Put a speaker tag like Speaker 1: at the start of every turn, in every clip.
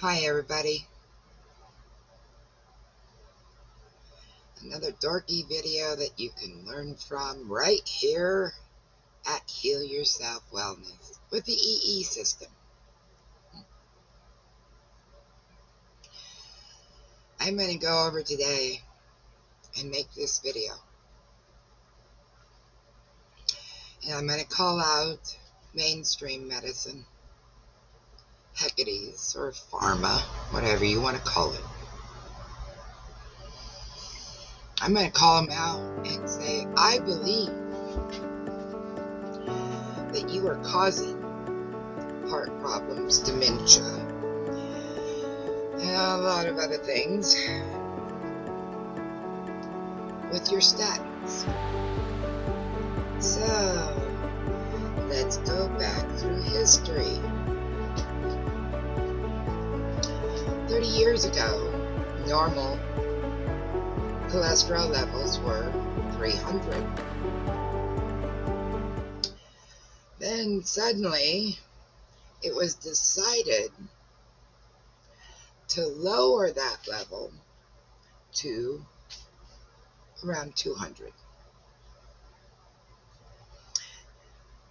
Speaker 1: Hi everybody, another dorky video that you can learn from right here at Heal Yourself Wellness with the EE system. I'm going to go over today and make this video, and I'm going to call out mainstream medicine, Hecates or pharma, whatever you want to call it. I'm going to call them out and say, I believe that you are causing heart problems, dementia, and a lot of other things with your statins. So, let's go back through history. 30 years ago, normal cholesterol levels were 300. Then suddenly, it was decided to lower that level to around 200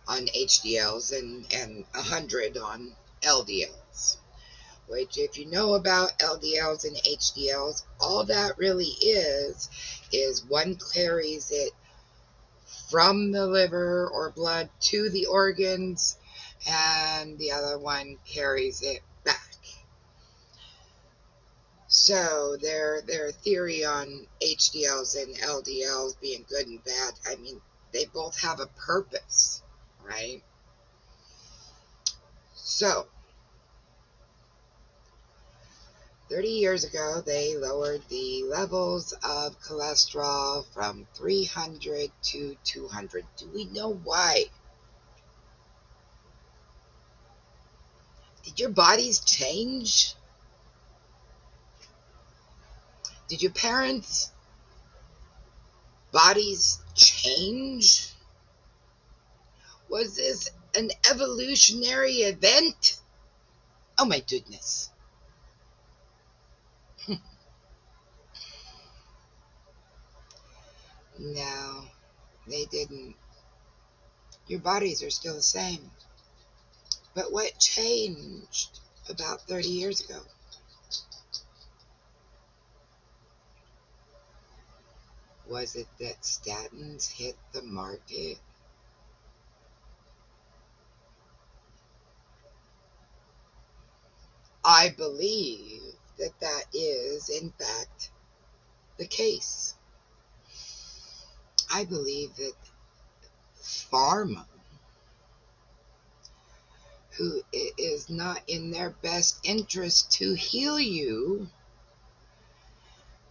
Speaker 1: on HDLs and 100 on LDLs. Which, if you know about LDLs and HDLs, all that really is one carries it from the liver or blood to the organs, and the other one carries it back. So their theory on HDLs and LDLs being good and bad, I mean, they both have a purpose, right? So 30 years ago, they lowered the levels of cholesterol from 300 to 200. Do we know why? Did your bodies change? Did your parents' bodies change? Was this an evolutionary event? Oh my goodness. No, they didn't. Your bodies are still the same. But what changed about 30 years ago? Was it that statins hit the market? I believe that that is, in fact, the case. I believe that pharma, who it is not in their best interest to heal you,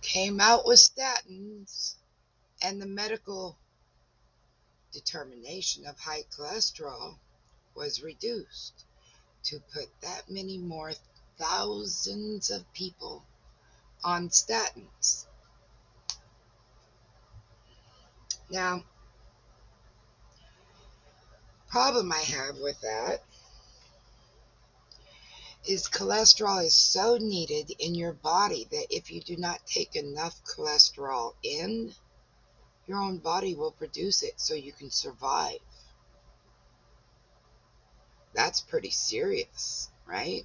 Speaker 1: came out with statins, and the medical determination of high cholesterol was reduced to put that many more thousands of people on statins. Now, problem I have with that is cholesterol is so needed in your body that if you do not take enough cholesterol in, your own body will produce it so you can survive. That's pretty serious, right?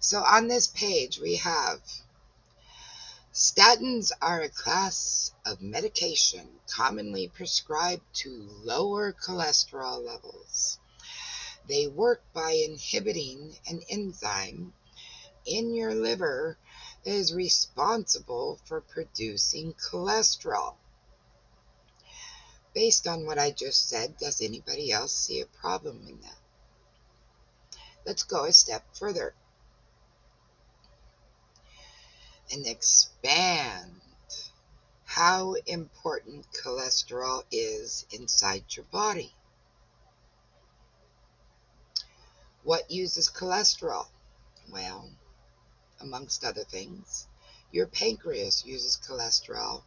Speaker 1: So on this page we have statins are a class of medication commonly prescribed to lower cholesterol levels. They work by inhibiting an enzyme in your liver that is responsible for producing cholesterol. Based on what I just said, does anybody else see a problem in that? Let's go a step further and expand how important cholesterol is inside your body. What uses cholesterol? Well, amongst other things, your pancreas uses cholesterol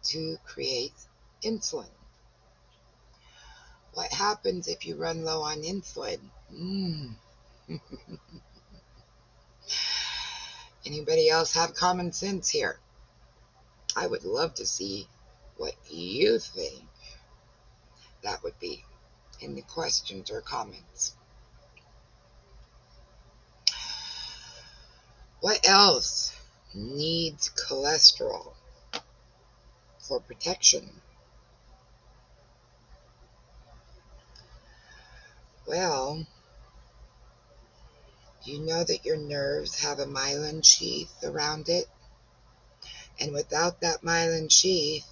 Speaker 1: to create insulin. What happens if you run low on insulin? else have common sense here? I would love to see what you think that would be in the questions or comments. What else needs cholesterol for protection? Well, you know that your nerves have a myelin sheath around it? And without that myelin sheath,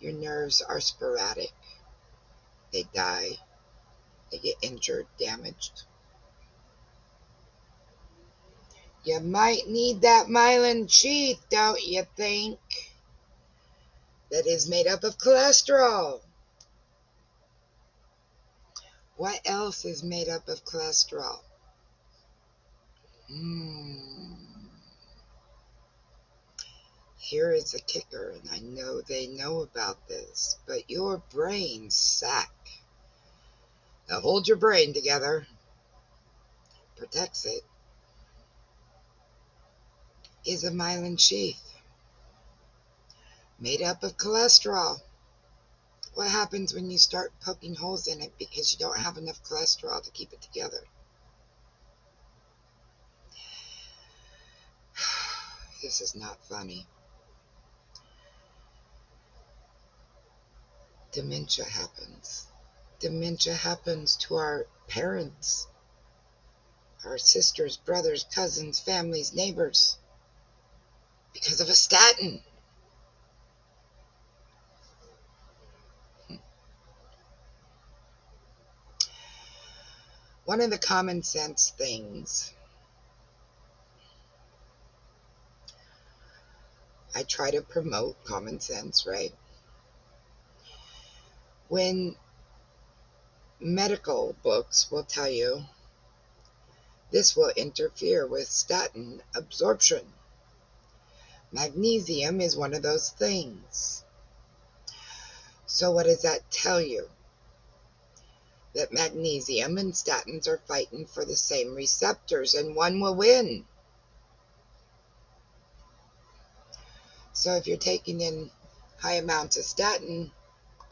Speaker 1: your nerves are sporadic. They die. They get injured, damaged. You might need that myelin sheath, don't you think? That is made up of cholesterol. What else is made up of cholesterol? Here is a kicker, and I know they know about this, but your brain sac that holds your brain together, protects it, is a myelin sheath made up of cholesterol. What happens when you start poking holes in it because you don't have enough cholesterol to keep it together? This is not funny. Dementia happens. Dementia happens to our parents, our sisters, brothers, cousins, families, neighbors, because of a statin. One of the common sense things I try to promote, common sense, right? When medical books will tell you this will interfere with statin absorption. Magnesium is one of those things. So what does that tell you? That magnesium and statins are fighting for the same receptors, and one will win. So if you're taking in high amounts of statin,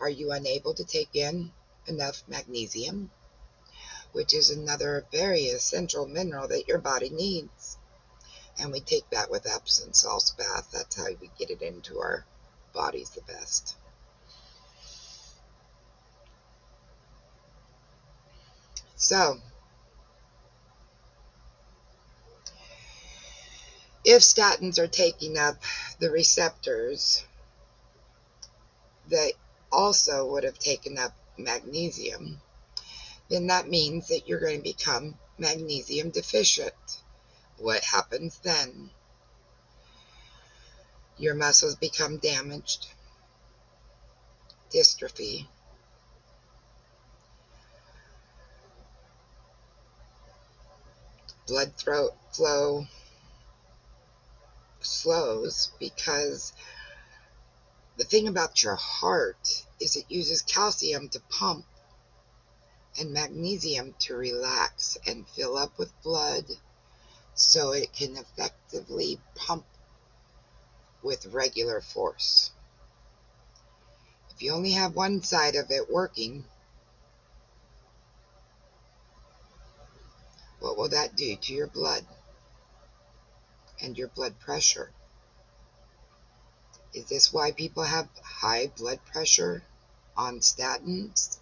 Speaker 1: are you unable to take in enough magnesium, which is another very essential mineral that your body needs? And we take that with Epsom salt bath. That's how we get it into our bodies the best. So, if statins are taking up the receptors that also would have taken up magnesium, then that means that you're going to become magnesium deficient. What happens then? Your muscles become damaged, dystrophy, blood flow slows, because the thing about your heart is it uses calcium to pump and magnesium to relax and fill up with blood so it can effectively pump with regular force. If you only have one side of it working, what will that do to your blood and your blood pressure? Is this why people have high blood pressure on statins?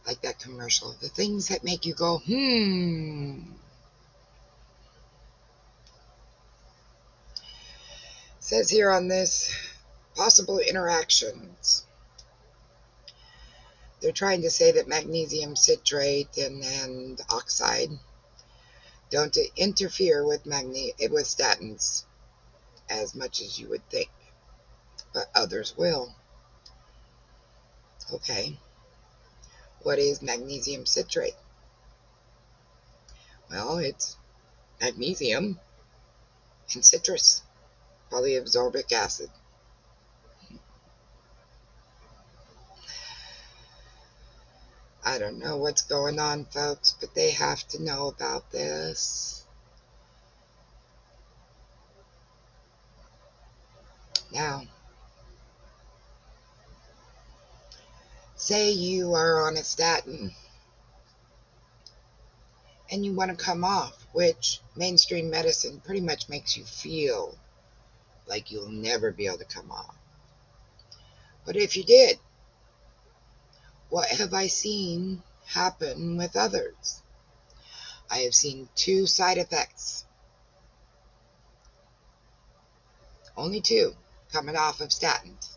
Speaker 1: Like that commercial, the things that make you go, Says here on this, possible interactions. They're trying to say that magnesium citrate and oxide don't interfere with statins as much as you would think, but others will. Okay, what is magnesium citrate? Well, it's magnesium and citrus, polyabsorbic acid. I don't know what's going on, folks, but they have to know about this. Now, say you are on a statin and you want to come off, which mainstream medicine pretty much makes you feel like you'll never be able to come off. But if you did, what have I seen happen with others? I have seen 2 side effects. Only 2 coming off of statins.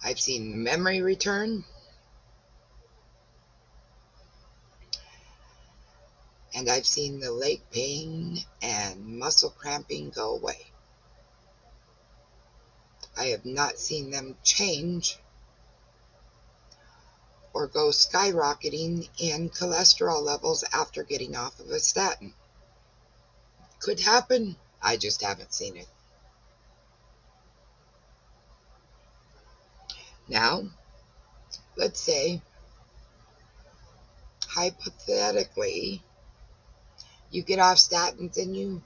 Speaker 1: I've seen memory return, and I've seen the leg pain and muscle cramping go away. I have not seen them change or go skyrocketing in cholesterol levels after getting off of a statin. Could happen. I just haven't seen it. Now, let's say, hypothetically, you get off statins and you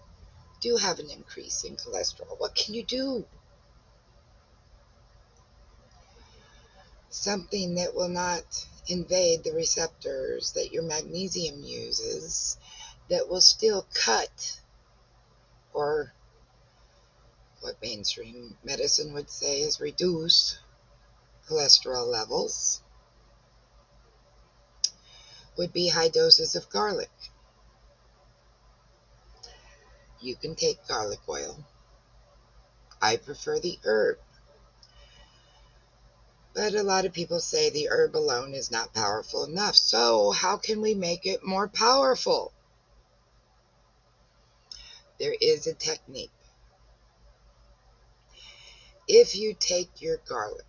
Speaker 1: do have an increase in cholesterol. What can you do? Something that will not invade the receptors that your magnesium uses, that will still cut, or what mainstream medicine would say is reduce, cholesterol levels, would be high doses of garlic. You can take garlic oil. I prefer the herb, but a lot of people say the herb alone is not powerful enough. So how can we make it more powerful? There is a technique. If you take your garlic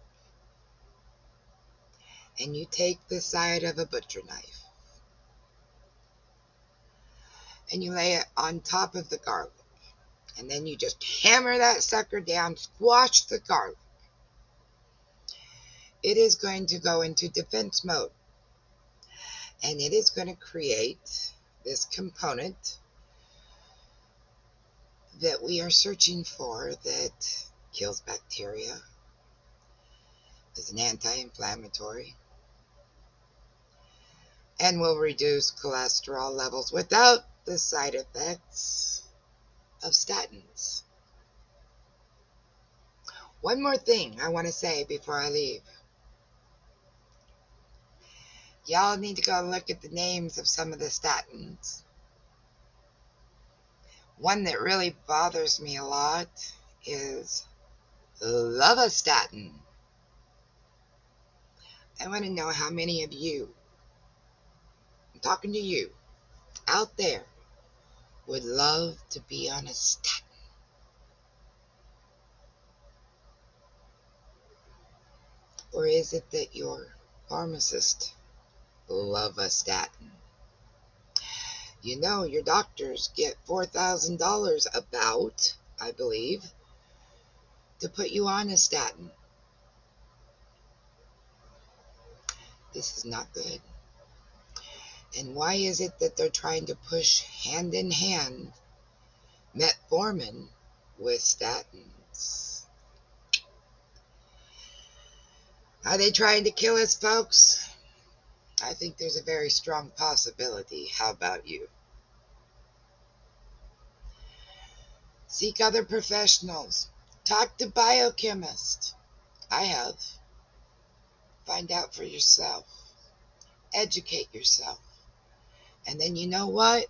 Speaker 1: and you take the side of a butcher knife and you lay it on top of the garlic, and then you just hammer that sucker down, squash the garlic, it is going to go into defense mode, and it is going to create this component that we are searching for that kills bacteria, is an anti-inflammatory, and will reduce cholesterol levels without the side effects of statins. One more thing I want to say before I leave. Y'all need to go look at the names of some of the statins. One that really bothers me a lot is Loveastatin. I want to know how many of you, I'm talking to you, out there would love to be on a statin. Or is it that your pharmacist Loveastatin? You know, your doctors get $4,000 about, I believe, to put you on a statin. This is not good. And why is it that they're trying to push hand in hand metformin with statins? Are they trying to kill us, folks? I think there's a very strong possibility. How about you? Seek other professionals. Talk to biochemists. I have. Find out for yourself. Educate yourself. And then you know what?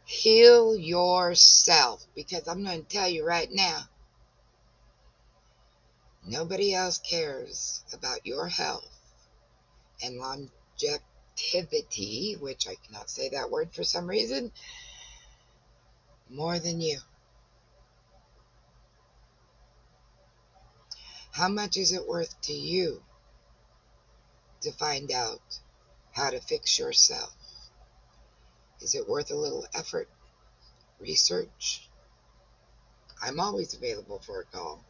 Speaker 1: Heal yourself. Because I'm going to tell you right now, nobody else cares about your health and longevity, which I cannot say that word for some reason, more than you. How much is it worth to you to find out how to fix yourself? Is it worth a little effort, research? I'm always available for a call.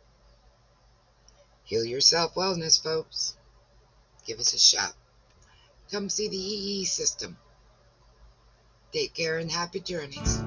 Speaker 1: Heal Yourself Wellness, folks. Give us a shout. Come see the EE system. Take care and happy journeys.